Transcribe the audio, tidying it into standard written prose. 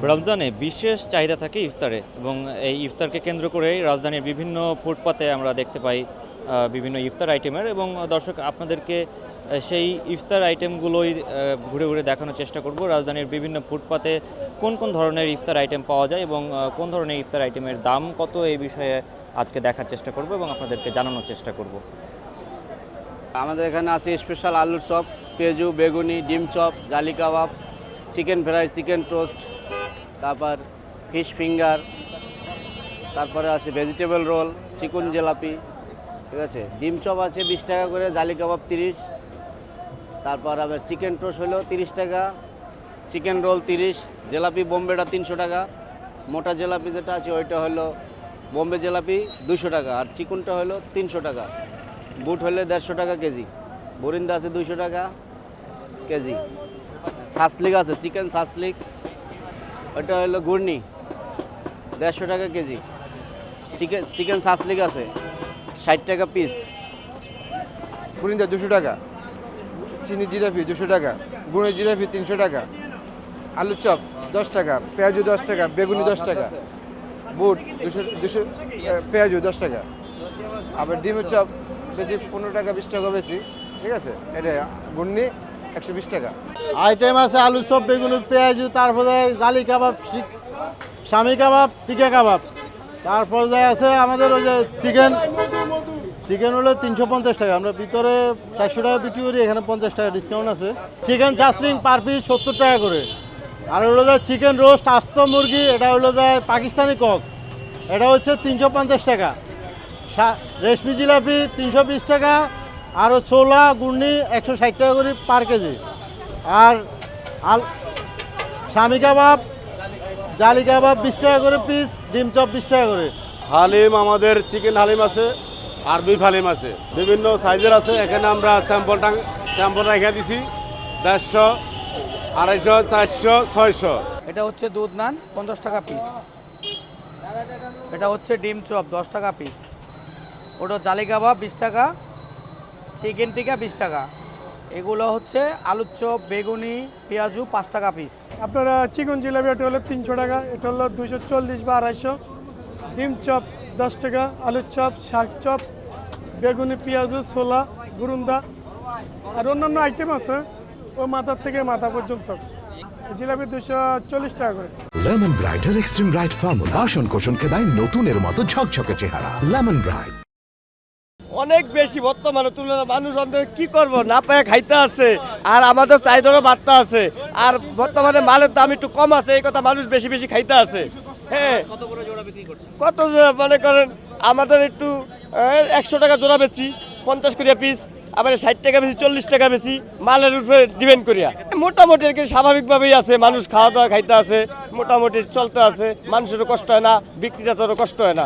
রমজানে বিশেষ চাহিদা থাকে ইফতারে এবং এই ইফতারকে কেন্দ্র করেই রাজধানীর বিভিন্ন ফুটপাতে আমরা দেখতে পাই বিভিন্ন ইফতার আইটেমের এবং দর্শক আপনাদেরকে সেই ইফতার আইটেমগুলোই ঘুরে ঘুরে দেখানোর চেষ্টা করব। রাজধানীর বিভিন্ন ফুটপাতে কোন কোন ধরনের ইফতার আইটেম পাওয়া যায় এবং কোন ধরনের ইফতার আইটেমের দাম কত এই বিষয়ে আজকে দেখার চেষ্টা করব এবং আপনাদেরকে জানানোর চেষ্টা করব। আমাদের এখানে আছে স্পেশাল আলুর চপ, পেঁয়াজু, বেগুনি, ডিম চপ, জালি কাবাব, চিকেন ফ্রাই, চিকেন টোস্ট, তারপর ফিশ ফিঙ্গার, তারপরে আছে ভেজিটেবল রোল, চিকেন জিলাপি, ঠিক আছে। ডিম চপ আছে 20 টাকা করে, জালি কাবাব 30, তারপর আবার চিকেন টোস্ট হলো 30 টাকা, চিকেন রোল 30, জিলাপি বোম্বেটা 300 টাকা, মোটা জিলাপি যেটা আছে ওইটা হলো বোম্বে জিলাপি 200 টাকা, আর চিকেনটা হলো 300 টাকা, বুট হলে 150 টাকা কেজি, বরিন্দা আছে 200 টাকা কেজি, সাসলিক আছে চিকেন সাসলিক, ওটা হলো গুর্নি 150 টাকা কেজি, চিকেন সাসলিক আছে 60 টাকা পিস, বরিন্দা 200 টাকা, চিনি জিলাপি 200 টাকা, গুঁড়ো জিলাপি 300 টাকা, আলুর চপ 10 টাকা, পেঁয়াজু 10 টাকা, বেগুনি 10 টাকা, বুট 200 পেঁয়াজু 10 টাকা, আবার ডিমের চপ বেশি 15 টাকা 20 টাকা বেশি, ঠিক আছে। এটা গুন্নি 120 টাকা। আইটেম আছে আলু চপ, বেগুনি, পেঁয়াজু, তারপরে জালি কাবাব, স্বামী কাবাব, টিকা কাবাব, তারপরে আছে আমাদের ওই যে চিকেন হলো 350 টাকা, আমরা ভিতরে 400 টাকা বিক্রি করি, এখানে 50 টাকা ডিসকাউন্ট আছে। চিকেন চাসলিং পার পিস 70 টাকা করে। আর হলো যায় চিকেন রোস্ট আস্ত মুরগি, এটা হলো যায় পাকিস্তানি কক, এটা হচ্ছে 350 টাকা। রেশমি জিলাপি 320 টাকা, আরও ছোলা গুড়নি 160 টাকা করে পার কেজি। আর স্বামী কাবাব, জালি কাবাব 20 টাকা করে পিস, ডিম চপ 20 টাকা করে। হালিম আমাদের চিকেন হালিম আছে আর বিফ হালিম আছে, বিভিন্ন সাইজের আছে। এখানে আমরা স্যাম্পল রেখে দিছি 150, 250, 400, 600। এটা হচ্ছে দুধ নান 50 টাকা পিস, এটা হচ্ছে ডিম চপ 10 টাকা পিস, ওটা জালি কাবাব 20 টাকা, চিকেন টিকা 20 টাকা, এগুলো হচ্ছে আলুর চপ, বেগুনি, পেঁয়াজু 5 টাকা পিস। আপনারা চিকেন জিলাপি এটা হলো 300 টাকা, এটা হলো 240 বা 250, ডিম চপ 10 টাকা, আলুর চপ, শাক চপ, বেগুনি, পেঁয়াজু, ছোলা, গুরুন্দা, আর অন্যান্য আইটেম আছে ও মাথার থেকে মাথা পর্যন্ত। জিলাপি 240 টাকা করে। লেমন ব্রাইটের এক্সট্রিম ব্রাইট ফর্মুলা বাসন কোষণকে দেয় নতুনের মতো ঝকঝকে চেহারা। লেমন ব্রাইট অনেক বেশি বর্তমানে তুলনা, মানুষ অন্তত কি করব না পায়ে খাইতে আছে, আর আমাদের চাহিদারও বাড়তে আছে, আর বর্তমানে মালের দাম একটু কম আছে, এই কথা মানুষ বেশি বেশি খাইতে আছে। হ্যাঁ, কত মনে করেন আমাদের একটু 100 টাকা জোড়া বেচি, 50 করিয়া পিস, আবার 60 টাকা বেশি, 40 টাকা বেশি, মালের উপরে ডিপেন্ড করিয়া। মোটামুটি আর কি স্বাভাবিকভাবেই আছে, মানুষ খাওয়া দাওয়া খাইতে আছে, মোটামুটি চলতে আছে, মানুষেরও কষ্ট হয় না, বিক্রেতাদেরও কষ্ট হয় না।